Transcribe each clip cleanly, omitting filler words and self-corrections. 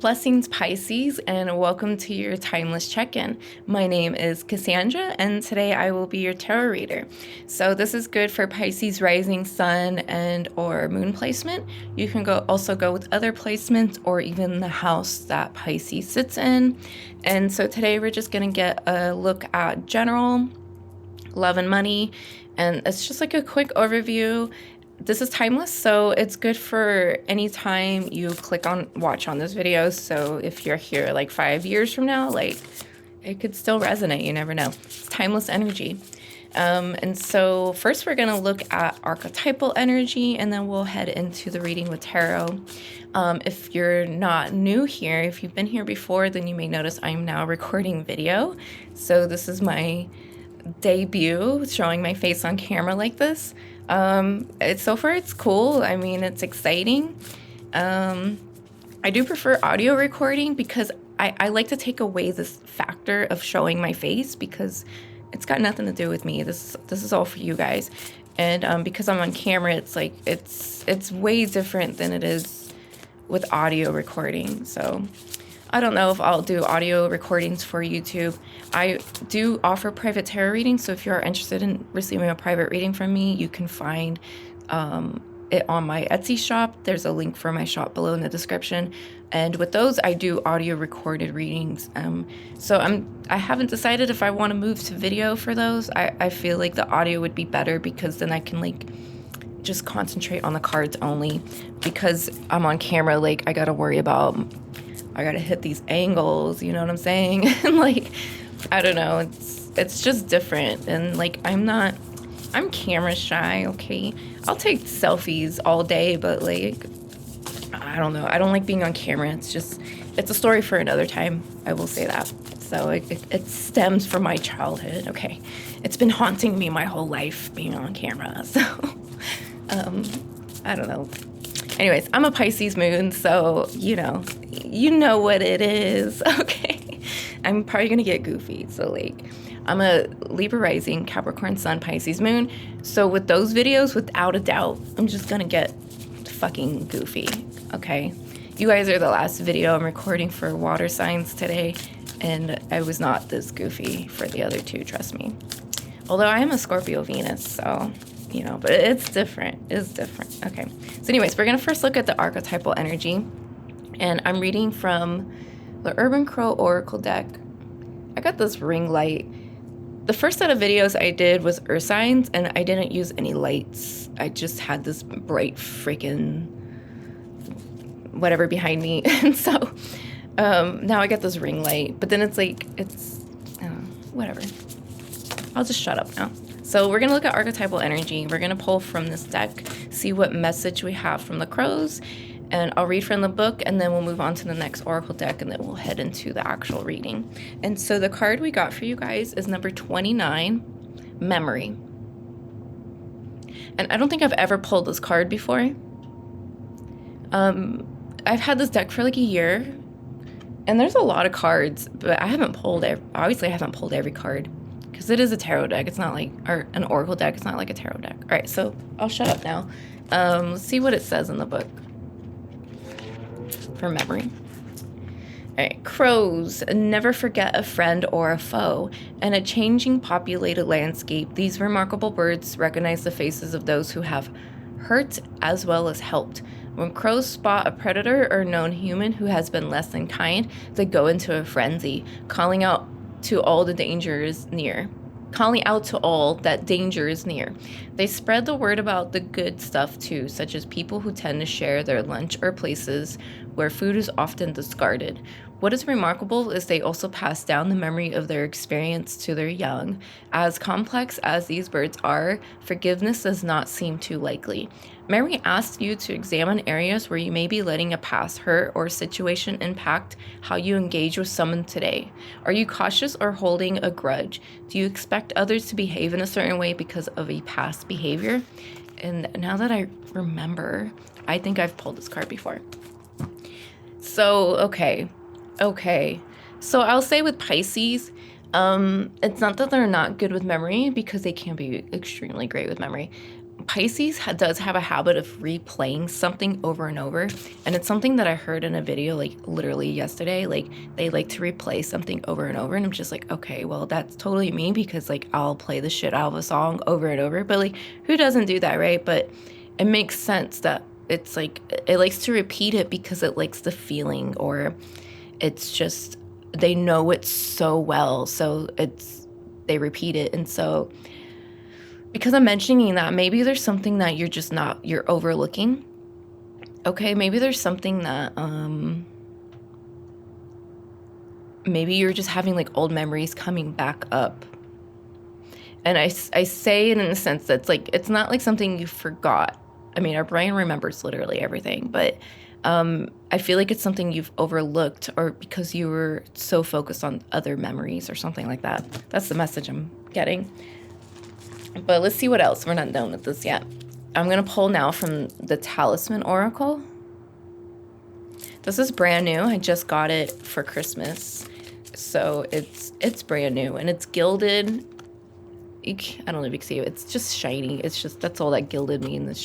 Blessings, Pisces, and welcome to your timeless check-in. My name is Cassandra, and today I will be your tarot reader. So this is good for Pisces rising sun and or moon placement. You can also go with other placements or even the house that Pisces sits in. And so today we're just going to get a look at general love and money, and it's just like a quick overview. This is timeless, so it's good for any time you click on watch on this video. So if you're here like 5 years from now, like it could still resonate. You never know. It's timeless energy. And so first we're going to look at archetypal energy, and then we'll head into the reading with tarot. If you're not new here, if you've been here before, then you may notice I'm now recording video. So this is my debut showing my face on camera like this. So far it's cool. I mean, it's exciting. I do prefer audio recording because I like to take away this factor of showing my face, because it's got nothing to do with me. This is all for you guys. And because I'm on camera, it's like it's way different than it is with audio recording. So I don't know if I'll do audio recordings for YouTube. I do offer private tarot readings, so if you're interested in receiving a private reading from me, you can find it on my Etsy shop. There's a link for my shop below in the description. And with those, I do audio recorded readings. So I haven't decided if I want to move to video for those. I feel like the audio would be better, because then I can like just concentrate on the cards only. Because I'm on camera, like I gotta worry about, I gotta hit these angles, you know what I'm saying? And like, I don't know, it's just different. And like, I'm camera shy, okay? I'll take selfies all day, but like, I don't know. I don't like being on camera. It's a story for another time. I will say that. So it stems from my childhood, okay? It's been haunting me my whole life, being on camera. So, I don't know. Anyways, I'm a Pisces moon, so you know what it is, okay? I'm probably gonna get goofy. So like, I'm a Libra rising, Capricorn sun, Pisces moon. So with those videos, without a doubt, I'm just gonna get fucking goofy, okay? You guys are the last video I'm recording for water signs today, and I was not this goofy for the other two, trust me. Although I am a Scorpio Venus, so but it's different. It's different. Okay. So anyways, we're going to first look at the archetypal energy. And I'm reading from the Urban Crow Oracle deck. I got this ring light. The first set of videos I did was earth signs, and I didn't use any lights. I just had this bright freaking whatever behind me. And so now I got this ring light. But then it's like, whatever. I'll just shut up now. So we're going to look at archetypal energy. We're going to pull from this deck, see what message we have from the crows, and I'll read from the book, and then we'll move on to the next oracle deck, and then we'll head into the actual reading. And so the card we got for you guys is number 29, Memory. And I don't think I've ever pulled this card before. I've had this deck for like a year, and there's a lot of cards, but I haven't pulled every card. Because it is a tarot deck. It's not like, or an oracle deck. It's not like a tarot deck. All right, so I'll shut up now. Let's see what it says in the book for memory. All right, crows never forget a friend or a foe. In a changing populated landscape, these remarkable birds recognize the faces of those who have hurt as well as helped. When crows spot a predator or known human who has been less than kind, they go into a frenzy, calling out to all that danger is near. They spread the word about the good stuff too, such as people who tend to share their lunch or places where food is often discarded. What is remarkable is they also pass down the memory of their experience to their young. As complex as these birds are, forgiveness does not seem too likely. Memory asks you to examine areas where you may be letting a past hurt or situation impact how you engage with someone today. Are you cautious or holding a grudge? Do you expect others to behave in a certain way because of a past behavior? And now that I remember, I think I've pulled this card before. So, okay. So I'll say with Pisces, it's not that they're not good with memory, because they can be extremely great with memory. Pisces does have a habit of replaying something over and over. And it's something that I heard in a video, like literally yesterday. Like, they like to replay something over and over. And I'm just like, okay, well, that's totally me, because like I'll play the shit out of a song over and over. But like, who doesn't do that, right? But it makes sense that it's like, it likes to repeat it because it likes the feeling, or it's just, they know it so well. So they repeat it. And so, because I'm mentioning that, maybe there's something that you're overlooking. Okay, maybe there's something that, maybe you're just having like old memories coming back up. And I say it in a sense that's like, it's not like something you forgot. I mean, our brain remembers literally everything, but I feel like it's something you've overlooked, or because you were so focused on other memories or something like that. That's the message I'm getting. But let's see what else. We're not done with this yet. I'm going to pull now from the Talisman Oracle. This is brand new. I just got it for Christmas. So it's brand new, and it's gilded. I don't know if you can see it. It's just shiny. It's just, that's all that gilded means. It's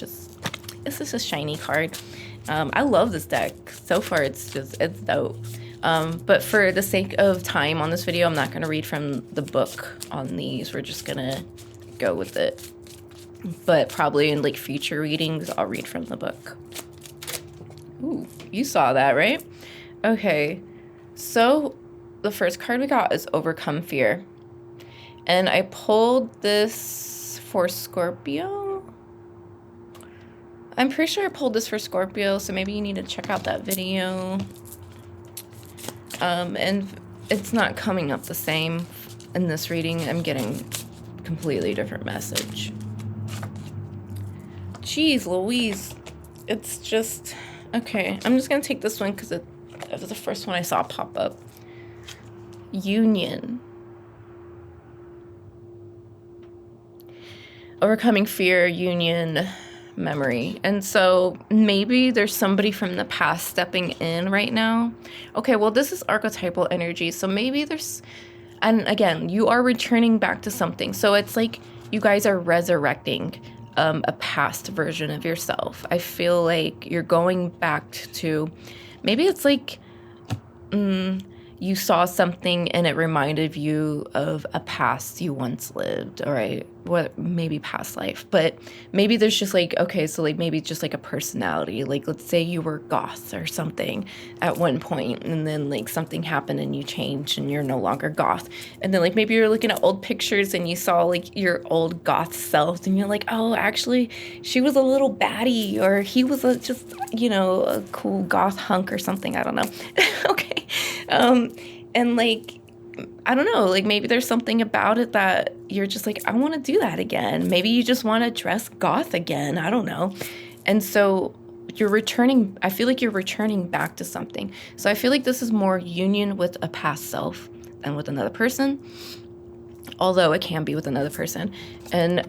just a shiny card. I love this deck. So far, it's dope. But for the sake of time on this video, I'm not going to read from the book on these. We're just going to go with it. But probably in like future readings, I'll read from the book. Ooh, you saw that, right? Okay, so the first card we got is Overcome Fear. And I pulled this for Scorpio. I'm pretty sure I pulled this for Scorpio, so maybe you need to check out that video. And it's not coming up the same in this reading. I'm getting completely different message. Jeez Louise. It's just, okay, I'm just gonna take this one because it was the first one I saw pop up. Union. Overcoming fear, union, memory. And so maybe there's somebody from the past stepping in right now. Okay, well, this is archetypal energy, so maybe there's, and again, you are returning back to something. So it's like you guys are resurrecting a past version of yourself. I feel like you're going back to, maybe it's like you saw something and it reminded you of a past you once lived, all right? What, maybe past life, but maybe there's just like, okay, so like maybe just like a personality. Like, let's say you were goth or something at one point, and then like something happened and you changed and you're no longer goth. And then like maybe you're looking at old pictures and you saw like your old goth self, and you're like, oh, actually she was a little baddie, or he was just, you know, a cool goth hunk or something. I don't know. Okay. And like, I don't know, like maybe there's something about it that you're just like, I want to do that again. Maybe you just want to dress goth again. I don't know. And so you're returning, I feel like you're returning back to something. So I feel like this is more union with a past self than with another person. Although it can be with another person. And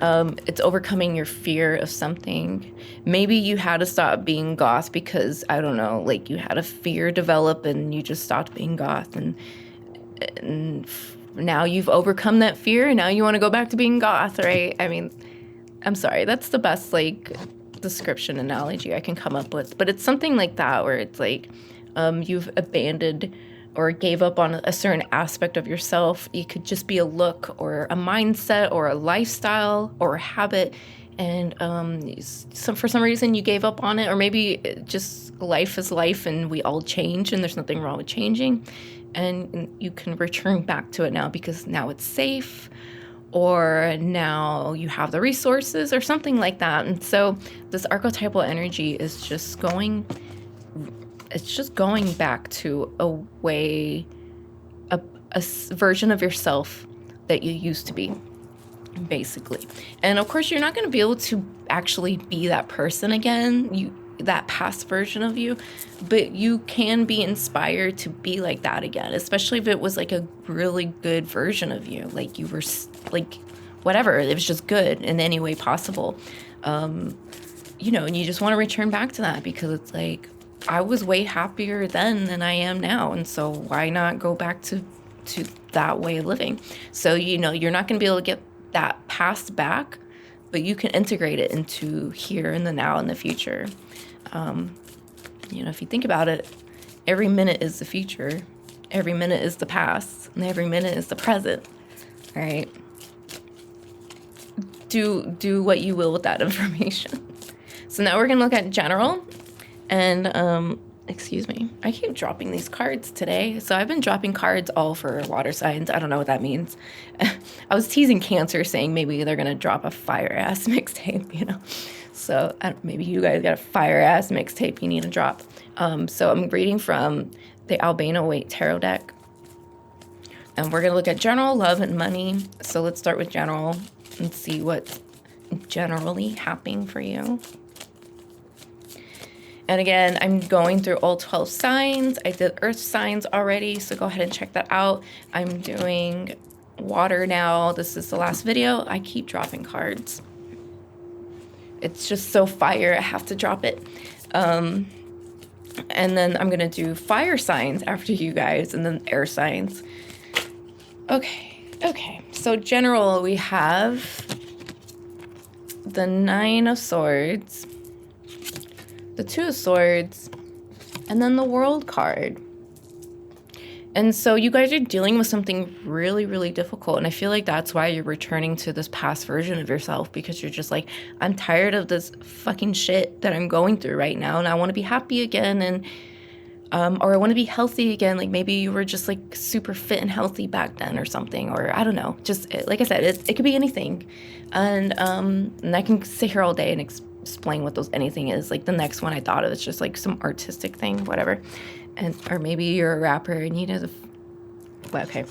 it's overcoming your fear of something. Maybe you had to stop being goth because, I don't know, like you had a fear develop and you just stopped being goth. And now you've overcome that fear and now you want to go back to being goth, right? I mean, I'm sorry, that's the best like description analogy I can come up with. But it's something like that where it's like you've abandoned or gave up on a certain aspect of yourself. It could just be a look or a mindset or a lifestyle or a habit. And for some reason you gave up on it, or maybe just life is life and we all change and there's nothing wrong with changing. And you can return back to it now because now it's safe, or now you have the resources or something like that. And so this archetypal energy is just going back to a version of yourself that you used to be, basically. And of course, you're not going to be able to actually be that person again, that past version of you, but you can be inspired to be like that again, especially if it was like a really good version of you, like you were like whatever, it was just good in any way possible. You know, and you just want to return back to that because it's like, I was way happier then than I am now, and so why not go back to that way of living? So, you know, you're not going to be able to get that past back, but you can integrate it into here and the now and the future. You know, if you think about it, every minute is the future, every minute is the past, and every minute is the present. All right. Do what you will with that information. So now we're gonna look at general, and excuse me, I keep dropping these cards today. So I've been dropping cards all for water signs. I don't know what that means. I was teasing Cancer, saying maybe they're gonna drop a fire ass mixtape, you know. So maybe you guys got a fire ass mixtape you need to drop. So I'm reading from the Albano-Waite Tarot deck, and we're gonna look at general, love, and money. So let's start with general and see what's generally happening for you. And again, I'm going through all 12 signs. I did earth signs already, so go ahead and check that out. I'm doing water now. This is the last video. I keep dropping cards. It's just so fire, I have to drop it. And then I'm gonna do fire signs after you guys, and then air signs. Okay, so general, we have the 9 of Swords, the 2 of Swords, and then the World card. And so you guys are dealing with something really, really difficult. And I feel like that's why you're returning to this past version of yourself, because you're just like, I'm tired of this fucking shit that I'm going through right now. And I want to be happy again. And, or I want to be healthy again. Like maybe you were just like super fit and healthy back then or something, or I don't know. Just like I said, it could be anything. And I can sit here all day and explain what those anything is. Like the next one I thought of, it's just like some artistic thing, whatever. And or maybe you're a rapper and you know the okay.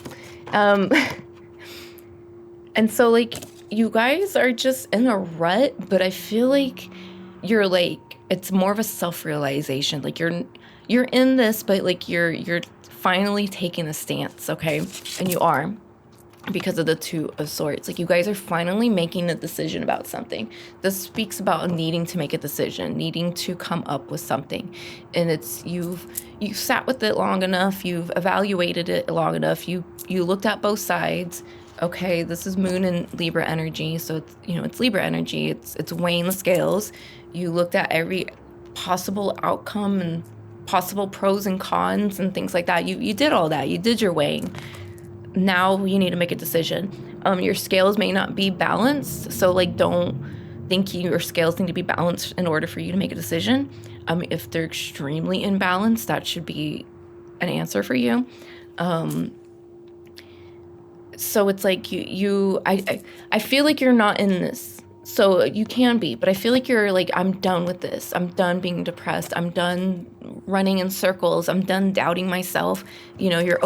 And so like you guys are just in a rut, but I feel like you're like, it's more of a self-realization. Like you're in this, but like you're finally taking a stance, okay? And you are, because of the 2 of Swords. Like you guys are finally making a decision about something. This speaks about needing to make a decision, needing to come up with something. And it's you've sat with it long enough, you've evaluated it long enough, you looked at both sides. Okay, this is Moon and Libra energy, so it's, you know, it's Libra energy, it's weighing the scales. You looked at every possible outcome and possible pros and cons and things like that. You did all that, you did your weighing. Now you need to make a decision. Your scales may not be balanced, so like don't think your scales need to be balanced in order for you to make a decision. If they're extremely imbalanced, that should be an answer for you. So it's like I feel like you're not in this. So you can be, but I feel like you're like, I'm done with this. I'm done being depressed. I'm done running in circles. I'm done doubting myself. You know, you're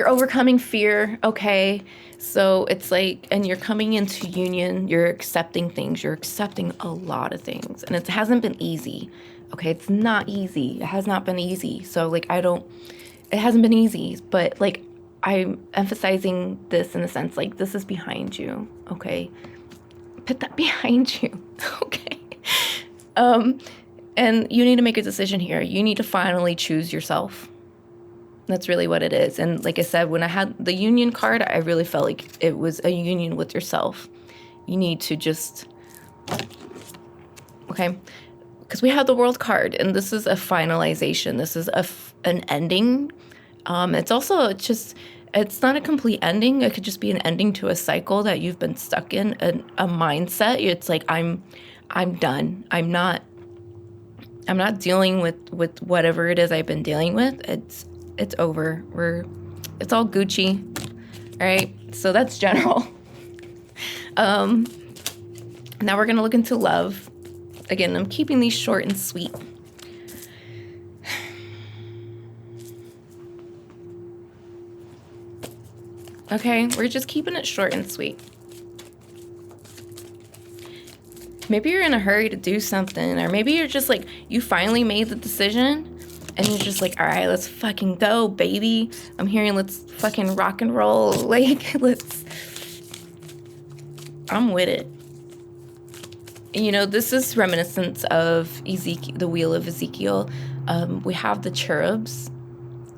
overcoming fear, okay? So it's like, and you're coming into union, you're accepting things, you're accepting a lot of things. And it hasn't been easy, okay? It's not easy. It has not been easy. So like, it hasn't been easy, but like, I'm emphasizing this in the sense like, this is behind you, okay? Put that behind you, okay? And you need to make a decision here. You need to finally choose yourself. That's really what it is. And like I said, when I had the union card, I really felt like it was a union with yourself. You need to just, okay? Because we have the World card, and this is a finalization. This is an ending. It's also just, it's not a complete ending. It could just be an ending to a cycle that you've been stuck in, a mindset. It's like, I'm done. I'm not dealing with whatever it is I've been dealing with. It's over. It's all Gucci. All right. So that's general. Now we're going to look into love. Again, I'm keeping these short and sweet. Okay. We're just keeping it short and sweet. Maybe you're in a hurry to do something, or maybe you're just like, you finally made the decision. And you're just like, all right, let's fucking go, baby. I'm hearing let's fucking rock and roll. Like, I'm with it. You know, this is reminiscent of Ezekiel, the Wheel of Ezekiel. We have the cherubs.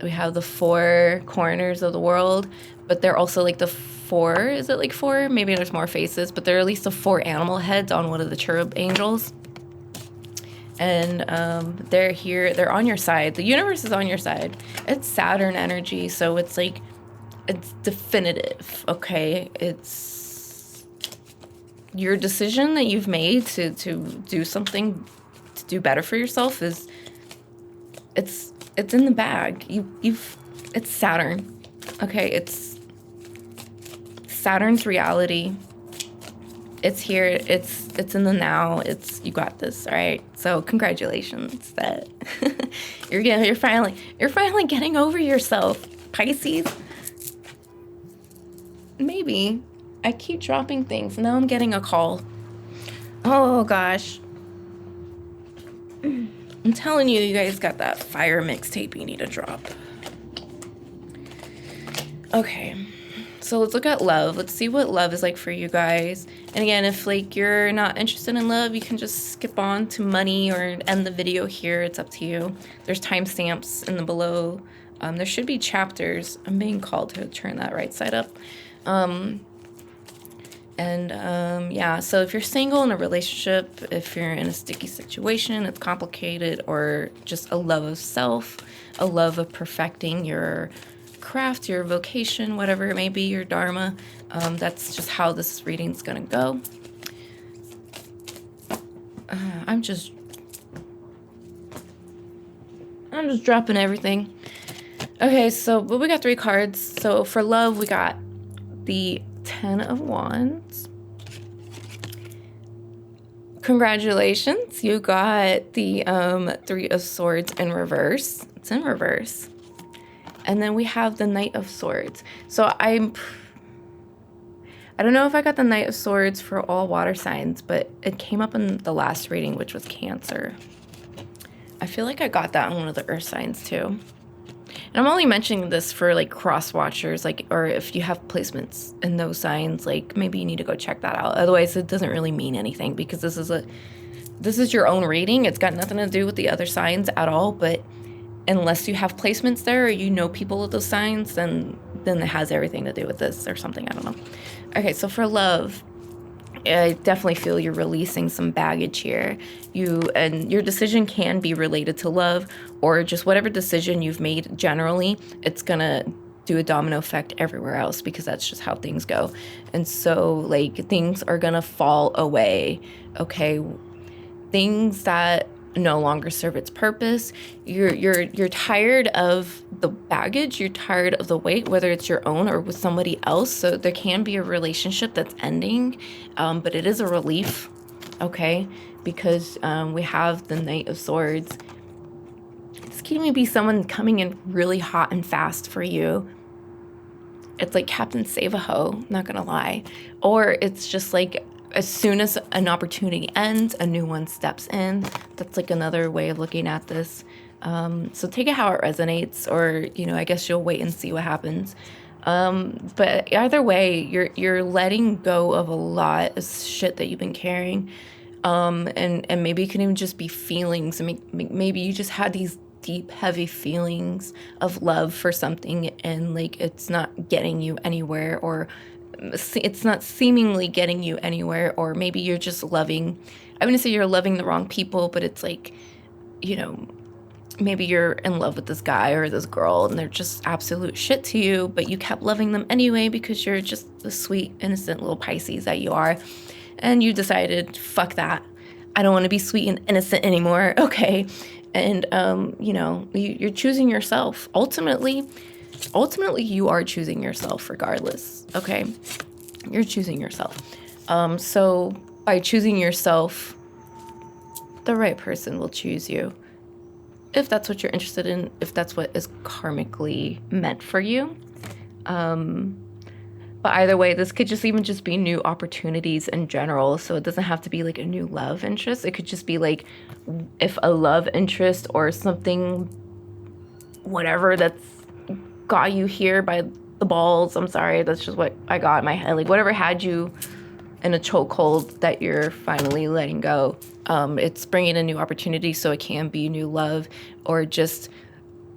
We have the 4 corners of the world, but they're also like the 4. Is it like 4? Maybe there's more faces, but there are at least the 4 animal heads on one of the cherub angels. And they're here. They're on your side. The universe is on your side. It's Saturn energy, so it's like, it's definitive, okay? It's your decision that you've made to do something, to do better for yourself is, it's in the bag. It's Saturn, okay? It's Saturn's reality. It's here. It's in the now. You got this, all right? So congratulations that you're finally getting over yourself, Pisces. Maybe. I keep dropping things. Now I'm getting a call. Oh gosh. I'm telling you, you guys got that fire mixtape you need to drop. Okay. So let's look at love. Let's see what love is like for you guys. And again, if like you're not interested in love, you can just skip on to money or end the video here. It's up to you. There's timestamps in the below. There should be chapters. I'm being called to turn that right side up. Yeah, so if you're single in a relationship, if you're in a sticky situation, it's complicated, or just a love of self, a love of perfecting your craft, your vocation, whatever it may be, your dharma, that's just how this reading's gonna go. I'm just dropping everything. Okay, but we got 3 cards. So for love, we got the 10 of Wands. Congratulations, you got the 3 of Swords in reverse. It's in reverse. And then we have the Knight of Swords. So I don't know if I got the Knight of Swords for all water signs, but it came up in the last reading, which was Cancer. I feel like I got that on one of the earth signs too. And I'm only mentioning this for like cross watchers, like, or if you have placements in those signs, like maybe you need to go check that out. Otherwise, it doesn't really mean anything, because this is your own reading. It's got nothing to do with the other signs at all. But unless you have placements there, or you know people with those signs, then it has everything to do with this or something. I don't know. Okay, so for love, I definitely feel you're releasing some baggage here. And your decision can be related to love, or just whatever decision you've made generally, it's gonna do a domino effect everywhere else, because that's just how things go. And so like things are gonna fall away, okay? Things that no longer serve its purpose. You're tired of the baggage, you're tired of the weight, whether it's your own or with somebody else. So there can be a relationship that's ending, but it is a relief, okay? Because we have the Knight of Swords. This can even be someone coming in really hot and fast for you. It's like Captain Save-A-Ho, not gonna lie. Or it's just like, as soon as an opportunity ends, a new one steps in. That's like another way of looking at this. So take it how it resonates, or, I guess you'll wait and see what happens. But either way, you're letting go of a lot of shit that you've been carrying. And maybe it can even just be feelings. I mean, maybe you just had these deep, heavy feelings of love for something, and like it's not getting you anywhere, or it's not seemingly getting you anywhere, or maybe you're just loving, I wouldn't say you're loving the wrong people, but it's like, maybe you're in love with this guy or this girl and they're just absolute shit to you, but you kept loving them anyway because you're just the sweet, innocent little Pisces that you are. And you decided, fuck that. I don't want to be sweet and innocent anymore. Okay. And, you're choosing yourself. Ultimately, you are choosing yourself regardless, okay? You're choosing yourself. So by choosing yourself, the right person will choose you. If that's what you're interested in, if that's what is karmically meant for you. But either way, this could even just be new opportunities in general. So it doesn't have to be like a new love interest. It could just be like, if a love interest or something, whatever that's got you here by the balls. I'm sorry, that's just what I got in my head. Like whatever had you in a chokehold that you're finally letting go. It's bringing a new opportunity, so it can be new love, or just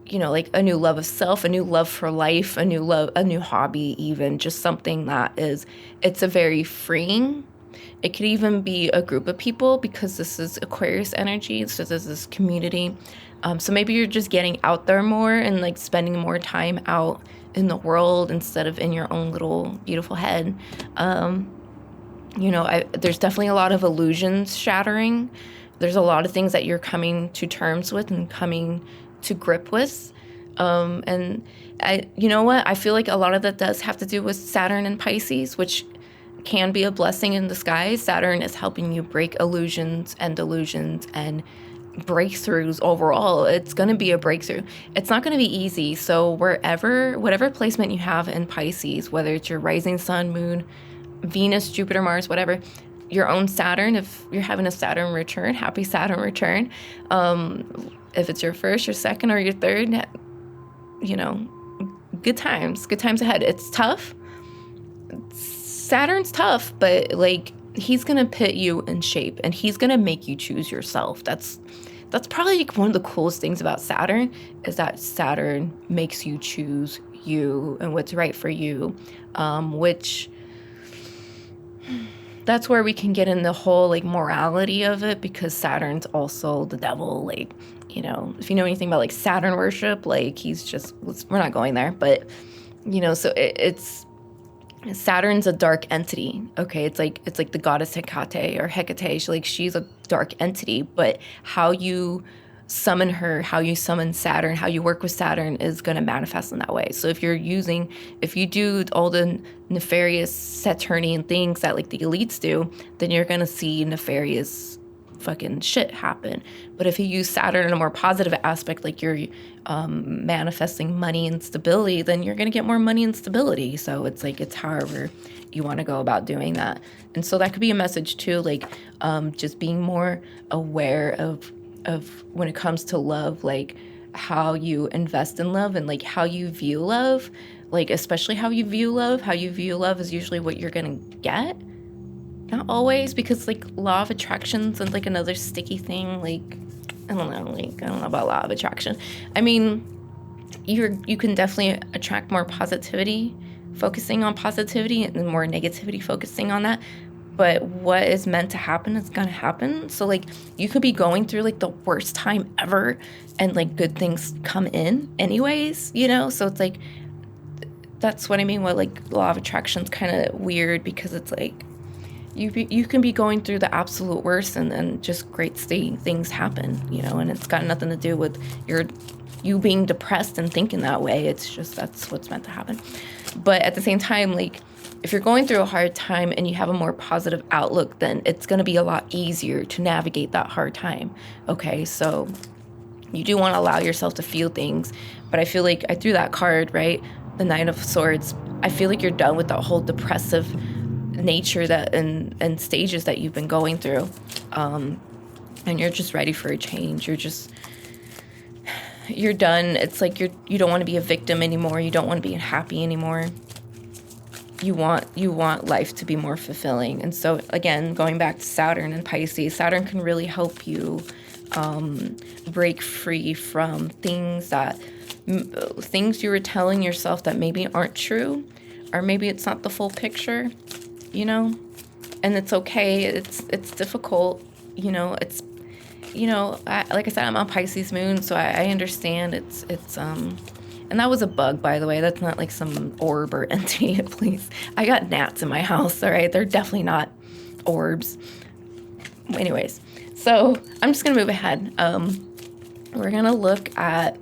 you know, like a new love of self, a new love for life, a new hobby, even just something that is, it's a very freeing. It could even be a group of people because this is Aquarius energy. So this is community. So maybe you're just getting out there more and like spending more time out in the world instead of in your own little beautiful head. You know, there's definitely a lot of illusions shattering. There's a lot of things that you're coming to terms with and coming to grip with. And you know what? I feel like a lot of that does have to do with Saturn and Pisces, which can be a blessing in disguise. Saturn is helping you break illusions and delusions and breakthroughs overall. It's going to be a breakthrough. It's not going to be easy. So whatever placement you have in Pisces, whether it's your rising sun, moon, Venus, Jupiter, Mars, whatever, your own Saturn, if you're having a Saturn return, happy Saturn return. If it's your first, your second, or your third, you know, good times ahead. It's tough. Saturn's tough, but like he's gonna put you in shape and he's gonna make you choose yourself. That's probably like one of the coolest things about Saturn, is that Saturn makes you choose you and what's right for you, which that's where we can get in the whole like morality of it, because Saturn's also the devil. Like, you know, if you know anything about like Saturn worship, like he's just, we're not going there, but you know, so it's Saturn's a dark entity. Okay, it's like the goddess Hecate or Hecate. She's a dark entity, but how you summon her, how you summon Saturn, how you work with Saturn is going to manifest in that way. So if you do all the nefarious Saturnian things that like the elites do, then you're going to see nefarious fucking shit happen. But if you use Saturn in a more positive aspect, like you're manifesting money and stability, then you're going to get more money and stability. So it's like, it's however you want to go about doing that. And so that could be a message too, like just being more aware of when it comes to love, like how you invest in love and like how you view love, like especially how you view love. How you view love is usually what you're going to get. Not always, because like law of attraction's and like another sticky thing. Like, I don't know about law of attraction. I mean, you can definitely attract more positivity, focusing on positivity, and more negativity, focusing on that. But what is meant to happen is gonna happen. So like you could be going through like the worst time ever and like good things come in anyways, you know? So it's like, that's what I mean. What like law of attraction's kind of weird, because it's like you can be going through the absolute worst and then just great things happen, you know? And it's got nothing to do with you being depressed and thinking that way. It's just, that's what's meant to happen. But at the same time, like, if you're going through a hard time and you have a more positive outlook, then it's going to be a lot easier to navigate that hard time. Okay, so you do want to allow yourself to feel things. But I feel like I threw that card, right? The Nine of Swords. I feel like you're done with that whole depressive nature that and stages that you've been going through. And you're just ready for a change. You're done. It's like you don't want to be a victim anymore. You don't want to be happy anymore. You want life to be more fulfilling. And so again, going back to Saturn and Pisces, Saturn can really help you break free from things you were telling yourself that maybe aren't true, or maybe it's not the full picture, you know? And it's okay. It's difficult, you know. It's, you know, like I said, I'm on Pisces moon, so I understand. It's and that was a bug, by the way. That's not like some orb or entity, please. I got gnats in my house, all right? They're definitely not orbs. Anyways, so I'm just going to move ahead. We're going to look at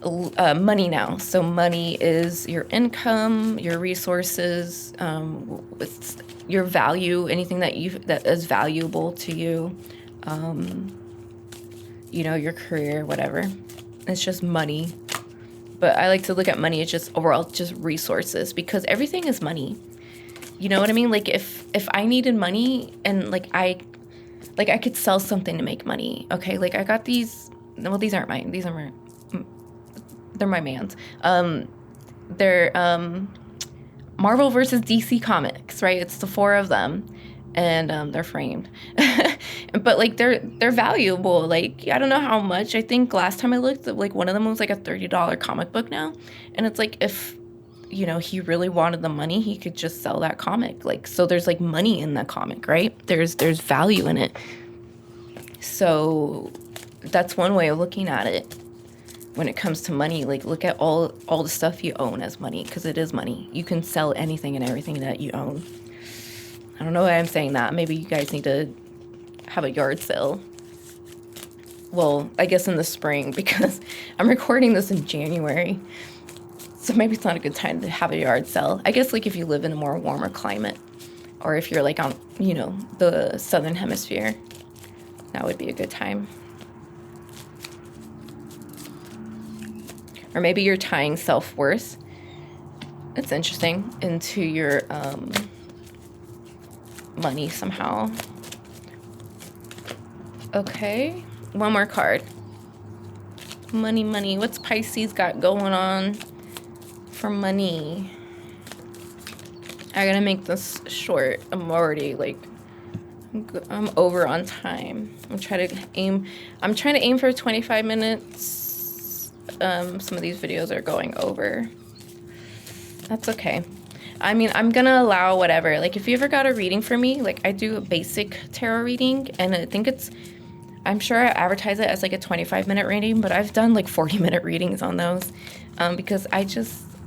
money now. So money is your income, your resources, with your value, anything that is valuable to you, you know, your career, whatever. It's just money. But I like to look at money as just overall just resources, because everything is money. You know what I mean? Like if I needed money and I could sell something to make money. Okay, like I got these. Well, these aren't mine. They're my man's. They're Marvel versus DC comics, right? It's the four of them, and they're framed. But like they're valuable. Like I don't know how much. I think last time I looked, like one of them was like a $30 comic book now, and it's like if he really wanted the money, he could just sell that comic. Like, so there's like money in that comic, right? There's value in it. So that's one way of looking at it when it comes to money. Like, look at all the stuff you own as money, because it is money. You can sell anything and everything that you own. I don't know why I'm saying that. Maybe you guys need to have a yard sale. Well, I guess in the spring, because I'm recording this in January. So maybe it's not a good time to have a yard sale. I guess like if you live in a more warmer climate, or if you're like on, the southern hemisphere, that would be a good time. Or maybe you're tying self-worth, it's interesting, into your money somehow. Okay, one more card. Money. What's Pisces got going on for money? I gotta make this short. I'm already like, I'm over on time. I'm trying to aim for 25 minutes. Some of these videos are going over. That's okay. I mean, I'm gonna allow whatever. Like, if you ever got a reading for me, like I do a basic tarot reading, and I think I'm sure I advertise it as like a 25-minute reading, but I've done like 40-minute readings on those, because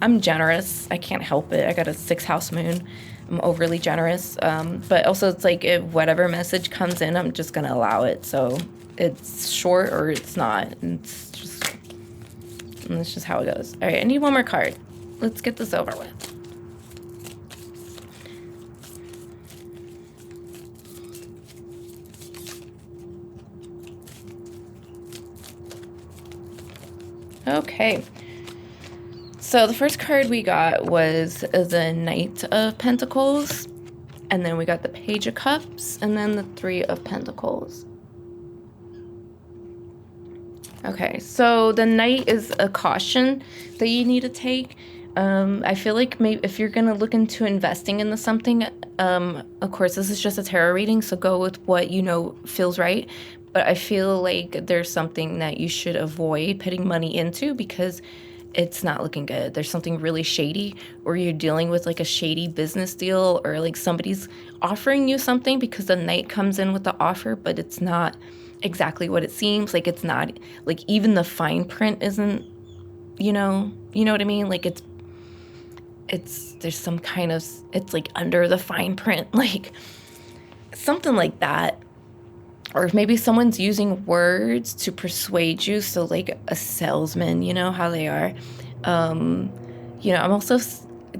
I'm generous. I can't help it. I got a 6th house moon. I'm overly generous. But also it's like if whatever message comes in, I'm just gonna allow it. So it's short or it's not. It's just how it goes. All right, I need one more card. Let's get this over with. Okay, so the first card we got was the Knight of Pentacles, and then we got the Page of Cups, and then the 3 of Pentacles. Okay, so the Knight is a caution that you need to take. I feel like maybe if you're going to look into investing into something, of course, this is just a tarot reading, so go with what feels right. But I feel like there's something that you should avoid putting money into because it's not looking good. There's something really shady, or you're dealing with like a shady business deal, or like somebody's offering you something because the Knight comes in with the offer, but it's not exactly what it seems. Like it's not, like even the fine print isn't, you know what I mean? Like there's some kind of, it's like under the fine print, like something like that. Or maybe someone's using words to persuade you. So like a salesman, you know how they are. I'm also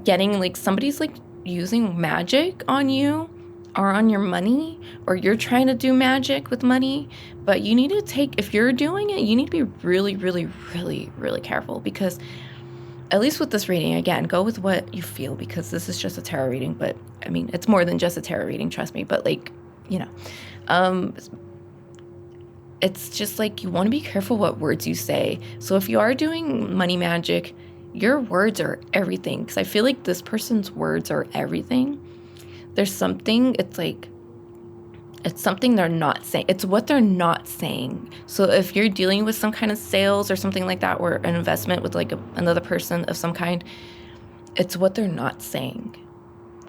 getting like somebody's like using magic on you or on your money, or you're trying to do magic with money. But you need to if you're doing it, you need to be really, really, really, really careful, because at least with this reading, again, go with what you feel, because this is just a tarot reading. But I mean, it's more than just a tarot reading, trust me. But like, it's just like you want to be careful what words you say. So if you are doing money magic, your words are everything. Because I feel like this person's words are everything. There's something, it's something they're not saying. It's what they're not saying. So if you're dealing with some kind of sales or something like that, or an investment with like another person of some kind, it's what they're not saying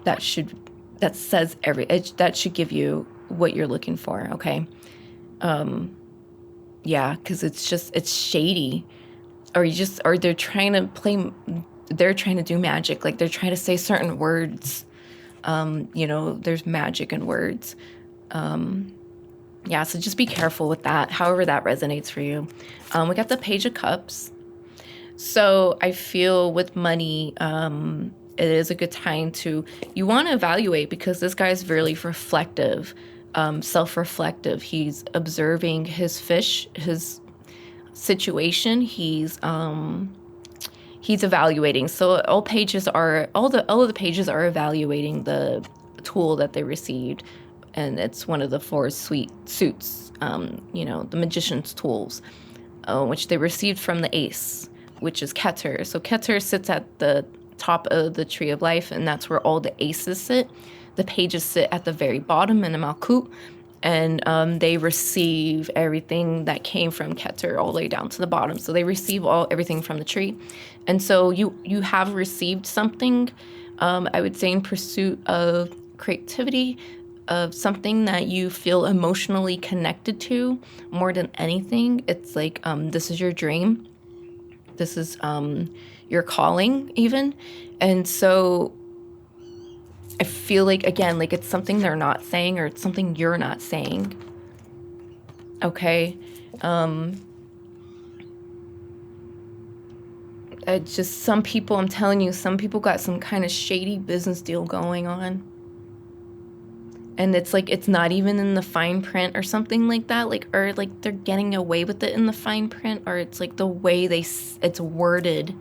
that should give you what you're looking for, okay? Yeah, because it's shady, or they're trying to do magic, like they're trying to say certain words. There's magic in words. So just be careful with that, however that resonates for you. We got the Page of Cups. So I feel with money, it is a good time you want to evaluate, because this guy is really reflective. Self-reflective. He's observing his situation. He's evaluating. So all of the pages are evaluating the tool that they received, and it's one of the 4 suits. The magician's tools, which they received from the Ace, which is Keter. So Keter sits at the top of the tree of life, and that's where all the aces sit. the pages sit at the very bottom in a Malkut, and they receive everything that came from Keter all the way down to the bottom. So they receive everything from the tree. And so you have received something, I would say, in pursuit of creativity, of something that you feel emotionally connected to more than anything. It's like, this is your dream. This is your calling even. And so I feel like, again, like it's something they're not saying, or it's something you're not saying. Okay. It's just some people, I'm telling you, some people got some kind of shady business deal going on. And it's like, it's not even in the fine print or something like that. Like, or like they're getting away with it in the fine print, or it's like the way it's worded,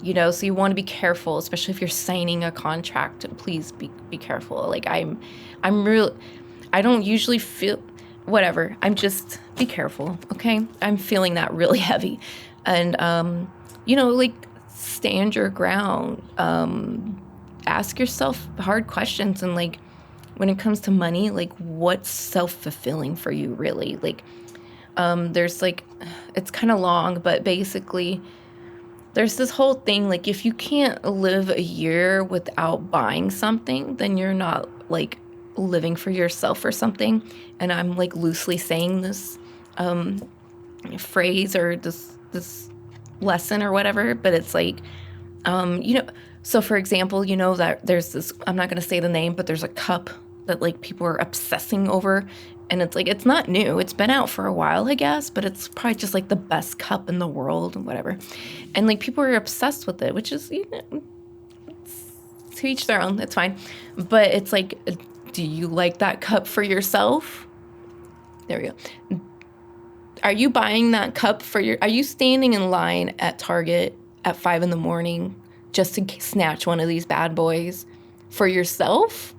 you know? So you want to be careful, especially if you're signing a contract. Please be careful. Like I don't usually feel, whatever. Just be careful. Okay. I'm feeling that really heavy. And, you know, like stand your ground, ask yourself hard questions. And like, when it comes to money, like what's self-fulfilling for you really? Like, there's like, it's kind of long, but basically there's this whole thing, like if you can't live a year without buying something, then you're not like living for yourself or something. And I'm like loosely saying this phrase or this lesson or whatever, but it's like, you know, so for example, you know that there's this, I'm not going to say the name, but there's a cup that like people are obsessing over, and it's like, it's not new. It's been out for a while, I guess, but it's probably just like the best cup in the world and whatever. And like people are obsessed with it, which is, you know, to each their own, it's fine. But it's like, do you like that cup for yourself? There we go. Are you buying that cup are you standing in line at Target at 5 a.m. just to snatch one of these bad boys for yourself?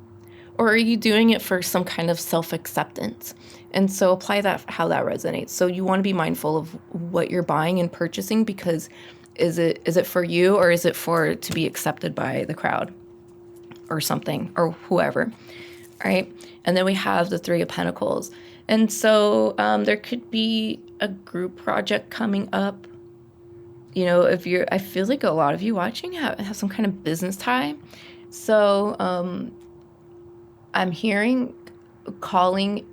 Or are you doing it for some kind of self-acceptance? And so apply that, how that resonates. So you want to be mindful of what you're buying and purchasing, because is it for you, or is it to be accepted by the crowd or something, or whoever? All right. And then we have the Three of Pentacles. And so there could be a group project coming up. You know, I feel like a lot of you watching have some kind of business tie. So I'm hearing calling.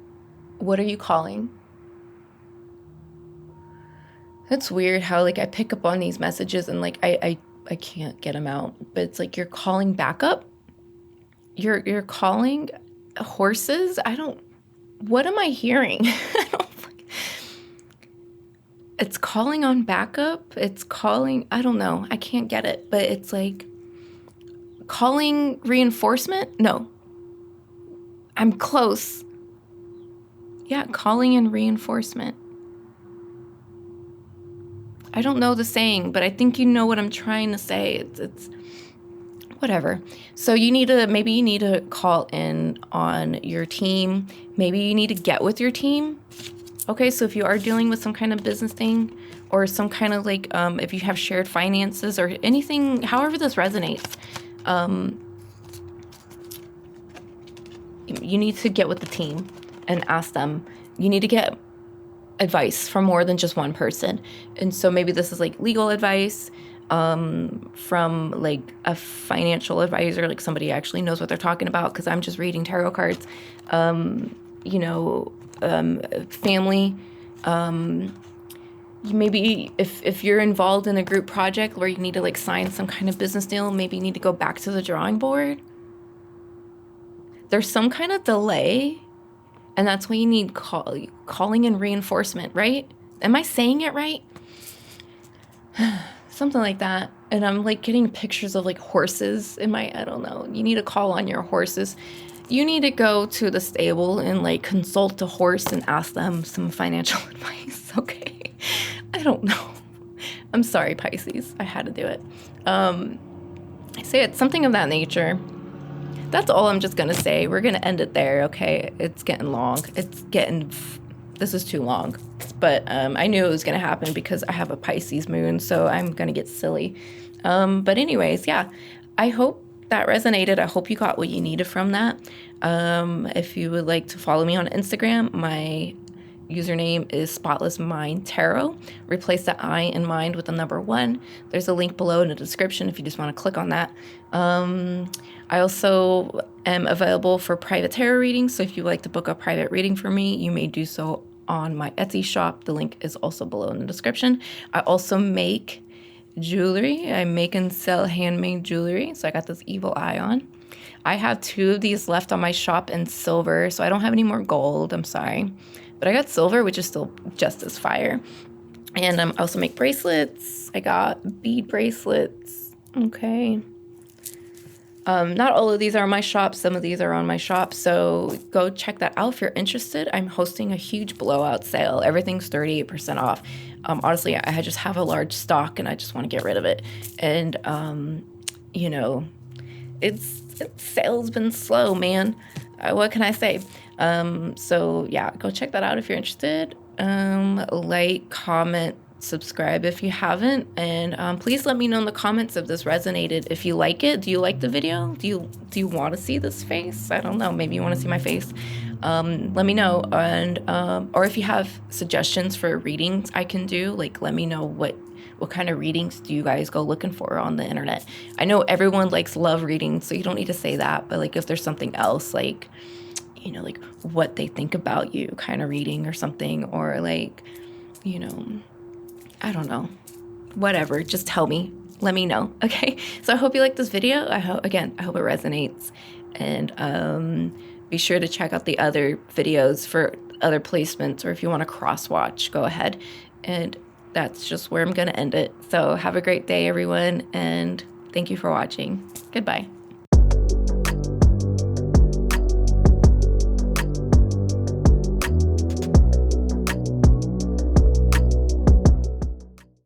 What are you calling? It's weird how like I pick up on these messages and like I can't get them out. But it's like you're calling backup. You're calling horses. What am I hearing? It's calling on backup. It's calling, I don't know. I can't get it. But it's like calling reinforcement. No. I'm close. Yeah, calling in reinforcement. I don't know the saying, but I think you know what I'm trying to say. It's whatever. So maybe you need to call in on your team. Maybe you need to get with your team. Okay, so if you are dealing with some kind of business thing, or some kind of like, if you have shared finances or anything, however this resonates, you need to get with the team and ask them. You need to get advice from more than just one person. And so maybe this is like legal advice from like a financial advisor, like somebody actually knows what they're talking about, because I'm just reading tarot cards. You know, family. Maybe if you're involved in a group project where you need to like sign some kind of business deal, maybe you need to go back to the drawing board. There's some kind of delay, and that's why you need calling in reinforcement, right? Am I saying it right? Something like that. And I'm like getting pictures of like horses in I don't know. You need to call on your horses. You need to go to the stable and like consult a horse and ask them some financial advice. Okay. I don't know. I'm sorry, Pisces. I had to do it. I say it's something of that nature. That's all I'm just going to say. We're going to end it there, okay? It's getting long. This is too long. But I knew it was going to happen because I have a Pisces moon, so I'm going to get silly. But anyways, yeah. I hope that resonated. I hope you got what you needed from that. If you would like to follow me on Instagram, my username is Spotless Mind Tarot. Replace the I in mind with the number 1. There's a link below in the description if you just want to click on that. I also am available for private tarot readings, so if you'd like to book a private reading for me, you may do so on my Etsy shop. The link is also below in the description. I also make jewelry. I make and sell handmade jewelry, so I got this evil eye on. I have 2 of these left on my shop in silver, so I don't have any more gold. I'm sorry. But I got silver, which is still just as fire. And I also make bracelets. I got bead bracelets. Okay. Not all of these are on my shop. Some of these are on my shop. So go check that out if you're interested. I'm hosting a huge blowout sale. Everything's 38% off. Honestly, I just have a large stock and I just want to get rid of it. And, you know, sales been slow, man. What can I say? So yeah, go check that out if you're interested. Like, comment, subscribe if you haven't, and please let me know in the comments if this resonated. If you like it, do you like the video? Do you want to see this face? I don't know, maybe you want to see my face. Let me know. And or if you have suggestions for readings I can do, like, let me know what kind of readings do you guys go looking for on the internet. I know everyone likes love readings, so you don't need to say that, but like if there's something else, like, you know, like what they think about you kind of reading or something, or like, you know, I don't know, whatever, just tell me, let me know. Okay. So I hope you like this video. I hope it resonates, and be sure to check out the other videos for other placements, or if you want to cross watch, go ahead. And that's just where I'm going to end it. So have a great day, everyone. And thank you for watching. Goodbye.